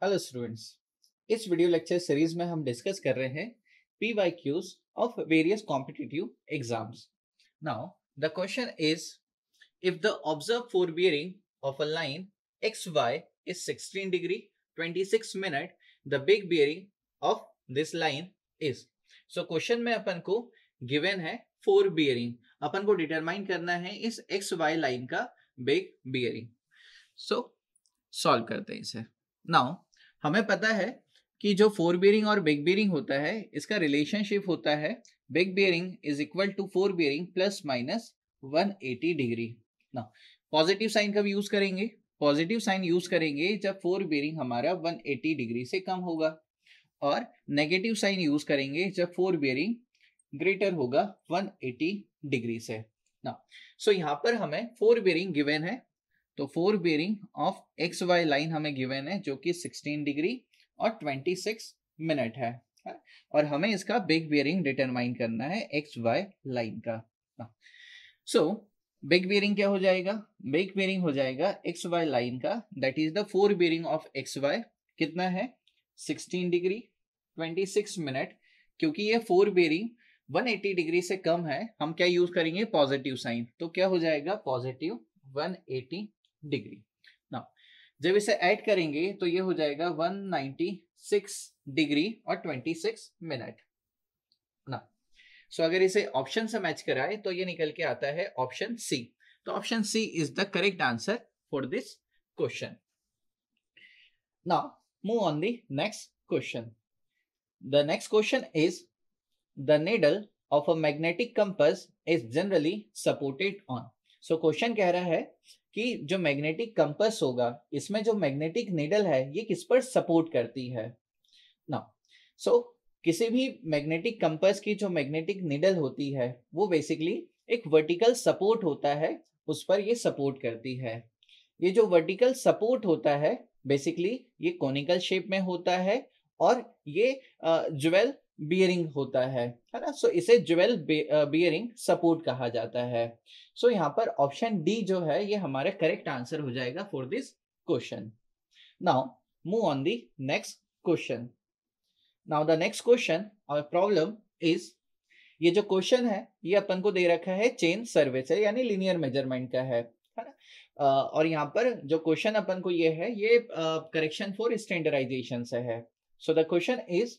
Hello students, इस video lecture series में हम डिस्कस कर रहे हैं PYQs of various competitive exams. Now, the question is, if the observed forebearing of a line XY is 16 degree 26 minute, the big bearing of this line is. So question में अपन को given है forebearing, अपन को determine करना है इस XY line का back bearing. So solve करते हैं इसे. नाउ हमें पता है कि जो फोर बियरिंग और बिग बियरिंग होता है इसका रिलेशनशिप होता है back bearing is equal to fore bearing plus minus 180 degree. ना पॉजिटिव साइन कब यूज करेंगे? पॉजिटिव साइन यूज करेंगे जब फोर बियरिंग हमारा 180 डिग्री से कम होगा, और नेगेटिव साइन यूज करेंगे जब फोर बियरिंग ग्रेटर होगा 180 डिग्री से. ना सो यहाँ पर हमें फोर बियरिंग गिवन है, तो fore bearing of X Y line हमें गिवन है जो कि 16 डिग्री और 26 मिनट है, और हमें इसका बिग बियरिंग डिटरमाइन करना है एक्स वाई लाइन का. सो बिग बियरिंग क्या हो जाएगा? बिग बियरिंग हो जाएगा एक्स वाई लाइन का, that is the fore bearing of X Y. कितना है? 16 डिग्री 26 मिनट. क्योंकि ये फोर बियरिंग 180 डिग्री से कम है, हम क्या यूज करेंगे? Positive sign. तो क्या हो जाएगा? Positive 180 degree. नाउ जब इसे ऐड करेंगे तो ये हो जाएगा 196 डिग्री और 26 मिनट. ना सो अगर इसे ऑप्शन से मैच कराए तो ये निकल के आता है ऑप्शन सी. तो option C is the correct answer for this question. Now move on the next question. The next question is the needle of a magnetic compass is generally supported on. So question कह रहा है कि जो magnetic compass होगा इसमें जो magnetic needle है ये किस पर सपोर्ट करती है. ना सो किसी भी मैग्नेटिक कंपास की जो मैग्नेटिक नीडल होती है वो बेसिकली एक वर्टिकल सपोर्ट होता है, उस पर ये सपोर्ट करती है. ये जो वर्टिकल सपोर्ट होता है बेसिकली ये कोनिकल शेप में होता है और ये ज्वेल बियरिंग होता है ना. सो इसे ज्वेल बियरिंग सपोर्ट कहा जाता है. सो यहाँ पर ऑप्शन डी जो है ये हमारा करेक्ट आंसर हो जाएगा for this question. Now move on the next question. Now the next question और प्रॉब्लम इज, ये जो क्वेश्चन है ये अपन को दे रखा है चेन सर्वे से, यानी लीनियर मेजरमेंट का है ना. और यहाँ पर जो क्वेश्चन अपन को ये है ये करेक्शन फॉर स्टैंडर्डाइजेशन से है. So the question is,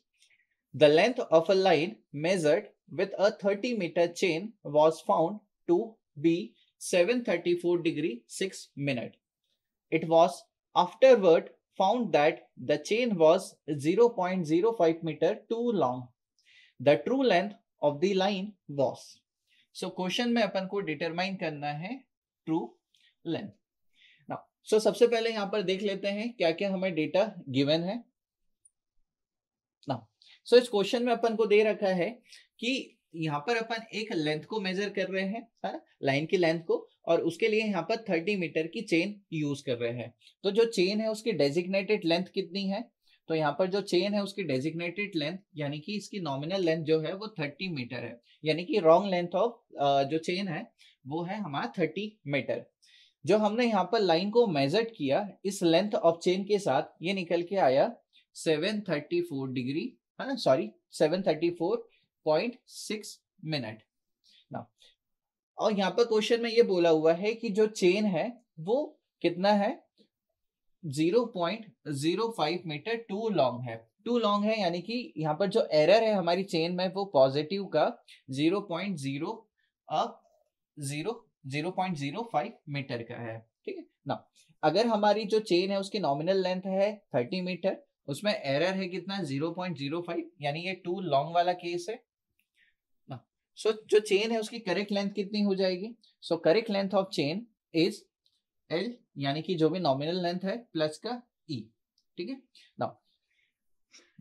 the length of a line measured with a 30 meter chain was found to be 734 degree 6 minute. It was afterward found that the chain was 0.05 meter too long. The true length of the line was. So question में अपन को determine करना है true length. Now, so सबसे पहले यहाँ पर देख लेते हैं क्या क्या हमें डेटा गिवन है. सो इस क्वेश्चन में अपन को दे रखा है कि यहाँ पर अपन एक लेंथ को मेजर कर रहे हैं, है ना, लाइन की लेंथ को, और उसके लिए यहाँ पर 30 मीटर की चेन यूज कर रहे हैं. तो जो चेन है उसकी डेजिग्नेटेड लेंथ कितनी है? तो यहाँ पर जो चेन है उसकी डेजिग्नेटेड लेंथ यानी कि इसकी नॉमिनल लेंथ जो है वो 30 मीटर है, यानी कि रॉन्ग लेंथ ऑफ जो चेन है वो है हमारा 30 मीटर. जो हमने यहाँ पर लाइन को मेजर किया इस लेंथ ऑफ चेन के साथ ये निकल के आया 734 डिग्री, सॉरी 734.6 मिनट. और यहाँ पर क्वेश्चन में ये बोला हुआ है कि जो चेन है वो कितना है? 0.05 मीटर टू लॉन्ग है. टू लॉन्ग है यानी कि यहाँ पर जो एरर है हमारी चेन में वो पॉजिटिव का 0.05 मीटर का है. ठीक है ना. अगर हमारी जो चेन है उसकी नॉमिनल लेंथ है 30 मीटर, उसमें एरर है कितना? 0.05, यानी ये टू लॉन्ग वाला केस है ना. सो जो चेन है उसकी करेक्ट लेंथ कितनी हो जाएगी? So correct length of chain is L, यानी कि जो भी नॉमिनल लेंथ है प्लस का ई. ठीक है ना.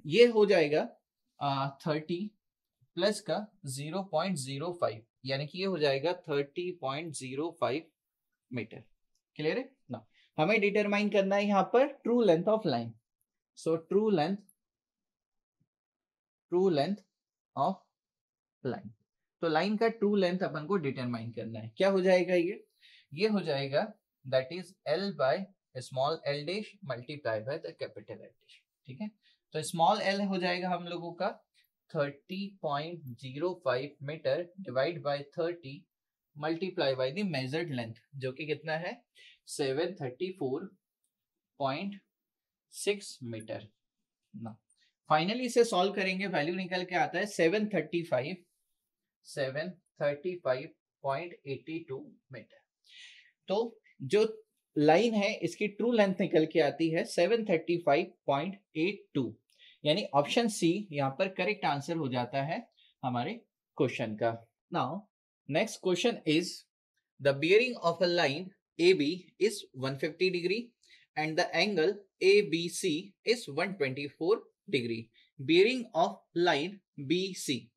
ये हो जाएगा 30 प्लस का 0.05, यानी कि ये हो जाएगा 30.05 मीटर. क्लियर है ना. हमें डिटरमाइन करना है यहाँ पर true length of line. So true length of line. तो लाइन का ट्रू लेंथ अपन को डिटरमाइन करना है. क्या हो जाएगा ये हो जाएगा that is L by small L dash multiply by the capital L dash, ठीक है। तो स्मॉल एल हो जाएगा हम लोगों का 30.05 metre divide by 30 multiply by the measured length, जो कि कितना है 734.6 मीटर ना। फाइनली इसे सॉल्व करेंगे, वैल्यू निकल के आता है 735.82 मीटर। तो जो लाइन है इसकी ट्रू लेंथ निकल के आती है 735.82, यानी ऑप्शन सी यहाँ पर करेक्ट आंसर हो जाता है हमारे क्वेश्चन का। Now next question is the bearing of a line AB is 150 degree and the angle ABC is 124 degree. Bearing of line BC.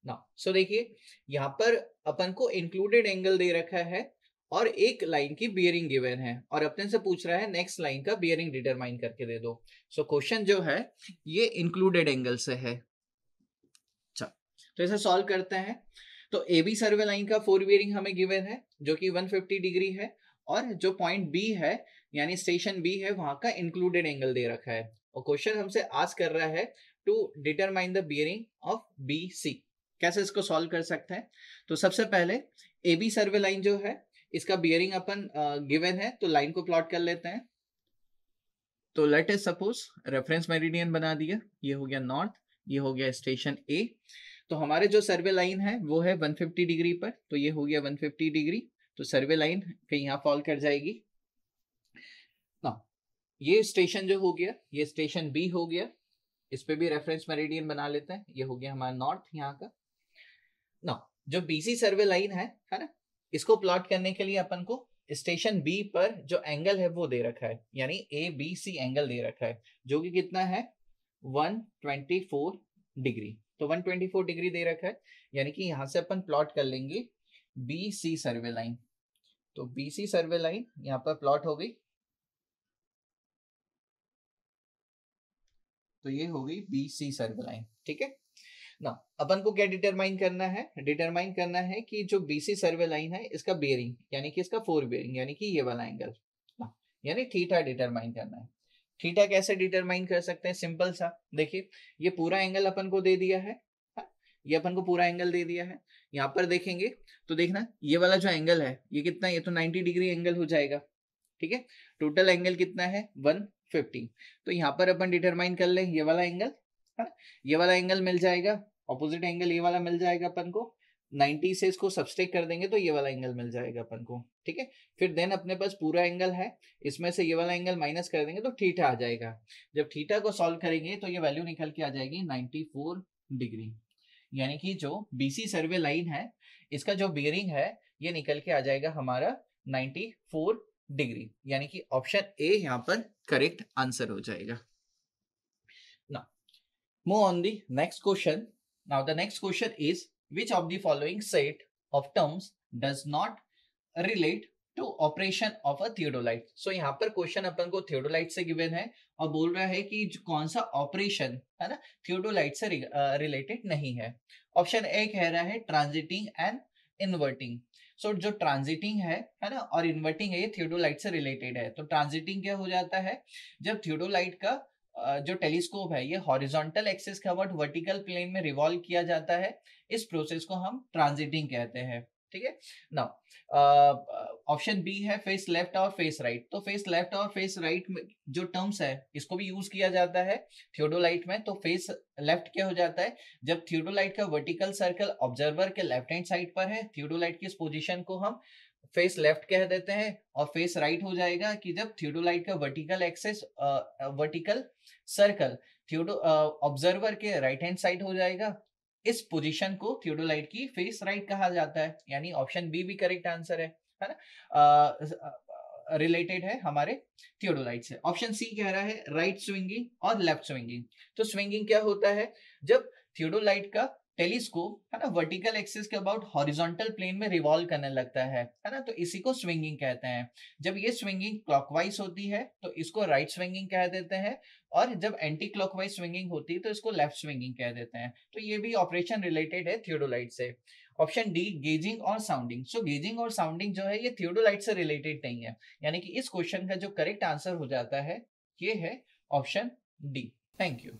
Now, so देखिए यहाँ पर अपन को इंक्लूडेड एंगल दे रखा है और एक लाइन की बियरिंग गिवन है और अपने से पूछ रहा है नेक्स्ट लाइन का बियरिंग डिटरमाइन करके दे दो। सो क्वेश्चन जो है ये इंक्लूडेड एंगल से है। अच्छा, तो इसे सॉल्व करते हैं। तो AB सर्वे लाइन का 4 बियरिंग हमें गिवन है जो कि 150 डिग्री है और जो पॉइंट बी है यानी स्टेशन बी है वहां का इंक्लूडेड एंगल दे रखा है और क्वेश्चन हमसे आस्क कर रहा है to determine the bearing of B C. कैसे इसको सॉल्व कर सकते हैं? तो सबसे पहले ए बी सर्वे लाइन जो है इसका बियरिंग अपन गिवन है तो लाइन को प्लॉट कर लेते हैं। तो let us suppose reference meridian बना दिया, ये हो गया नॉर्थ, ये हो गया स्टेशन ए। तो हमारे जो सर्वे लाइन है वो है 150 डिग्री पर, तो ये हो गया 150 डिग्री। तो सर्वे लाइन कहीं यहाँ फॉल कर जाएगी ना। ये स्टेशन जो हो गया ये स्टेशन बी हो गया, इस पे भी रेफरेंस मेरिडियन बना लेते हैं, ये हो गया हमारा नॉर्थ यहाँ का ना। जो बीसी सर्वे लाइन है ना, इसको प्लॉट करने के लिए अपन को स्टेशन बी पर जो एंगल है वो दे रखा है, यानी ए बी सी एंगल दे रखा है जो कि कितना है 124 डिग्री। तो 124 डिग्री दे रखा है, यानी कि यहां से अपन प्लॉट कर लेंगे बी सी सर्वे लाइन। तो बी सी सर्वे लाइन यहाँ पर प्लॉट हो गई, तो ये हो गई बी सी सर्वे लाइन, ठीक है ना। अपन को क्या डिटरमाइन करना है? डिटरमाइन करना है कि जो बीसी सर्वे लाइन है इसका बेयरिंग यानी कि इसका 4 बेयरिंग यानी कि ये वाला एंगल यानी थीटा डिटरमाइन करना है। थीटा कैसे डिटरमाइन कर सकते हैं? सिंपल सा, देखिए ये पूरा एंगल अपन को दे दिया है, ये अपन को पूरा एंगल दे दिया है। यहाँ पर देखेंगे तो देखना ये वाला जो एंगल है ये कितना, ये तो 90 डिग्री एंगल हो जाएगा, ठीक है। टोटल एंगल कितना है 150। तो यहाँ पर अपन डिटरमाइन कर लें ये वाला एंगल, ये वाला एंगल मिल जाएगा, ऑपोजिट एंगल ये वाला मिल जाएगा अपन को। 90 से इसको सबस्ट्रैक्ट कर देंगे तो ये वाला एंगल मिल जाएगा अपन को, ठीक है। फिर देन अपने पास पूरा एंगल है, इसमें से ये वाला एंगल माइनस कर देंगे तो थीटा आ जाएगा। जब थीटा को सॉल्व करेंगे तो ये वैल्यू निकल के आ जाएगी 94 डिग्री, यानी कि जो बीसी सर्वे लाइन है इसका जो बियरिंग है ये निकल के आ जाएगा हमारा 94 डिग्री, यानी कि ऑप्शन ए यहाँ पर करेक्ट आंसर हो जाएगा। Now move on the next question. Now the next question is which of the following set of terms does not relate to operation of a theodolite? So यहाँ पर question अपन को theodolite से given है और बोल रहा है कि कौन सा ऑपरेशन है ना थियोडोलाइट से रिलेटेड नहीं है। ऑप्शन ए कह रहा है ट्रांजिटिंग एंड इन्वर्टिंग। सो जो ट्रांजिटिंग है ना और इन्वर्टिंग है ये थियोडोलाइट से रिलेटेड है। तो ट्रांजिटिंग क्या हो जाता है, जब थियोडोलाइट का जो टेलीस्कोप है ये हॉरिजॉन्टल एक्सिस के अबाउट वर्टिकल प्लेन में रिवॉल्व किया जाता है, इस प्रोसेस को हम ट्रांजिटिंग कहते हैं, ठीक है। नाउ ऑप्शन बी है फेस लेफ्ट और फेस राइट। तो फेस लेफ्ट और फेस राइट में जो टर्म्स है इसको भी यूज किया जाता है थियोडोलाइट में। तो फेस लेफ्ट क्या हो जाता है, जब थियोडोलाइट का वर्टिकल सर्कल ऑब्जर्वर के लेफ्ट हैंड साइड पर है, थियोडोलाइट की इस पोजीशन को हम फेस लेफ्ट कह देते हैं। और फेस राइट हो जाएगा कि जब थियोडोलाइट का वर्टिकल एक्सेस वर्टिकल सर्कल थियोडो ऑब्जर्वर के राइट हैंड साइड हो जाएगा, इस पोजीशन को थियोडोलाइट की फेस राइट कहा जाता है, यानी ऑप्शन बी भी करेक्ट आंसर है ना। रिलेटेड है हमारे थियोडोलाइट से। ऑप्शन सी कह रहा है राइट स्विंगिंग और लेफ्ट स्विंगिंग। तो स्विंगिंग क्या होता है, जब थियोडोलाइट का टेलीस्कोप है ना वर्टिकल एक्सिस के अबाउट हॉरिजॉन्टल प्लेन में रिवॉल्व करने लगता है ना, तो इसी को स्विंगिंग कहते हैं। जब ये स्विंगिंग क्लॉकवाइज होती है तो इसको राइट स्विंगिंग कह देते हैं, और जब एंटी क्लॉकवाइज स्विंगिंग होती है तो इसको लेफ्ट स्विंगिंग कह देते हैं। तो ये भी ऑपरेशन रिलेटेड है थियोडोलाइट से। ऑप्शन डी गेजिंग और साउंडिंग। सो गेजिंग और साउंडिंग जो है ये थियोडोलाइट से रिलेटेड नहीं है, यानी कि इस क्वेश्चन का जो करेक्ट आंसर हो जाता है ये है ऑप्शन डी। Thank you.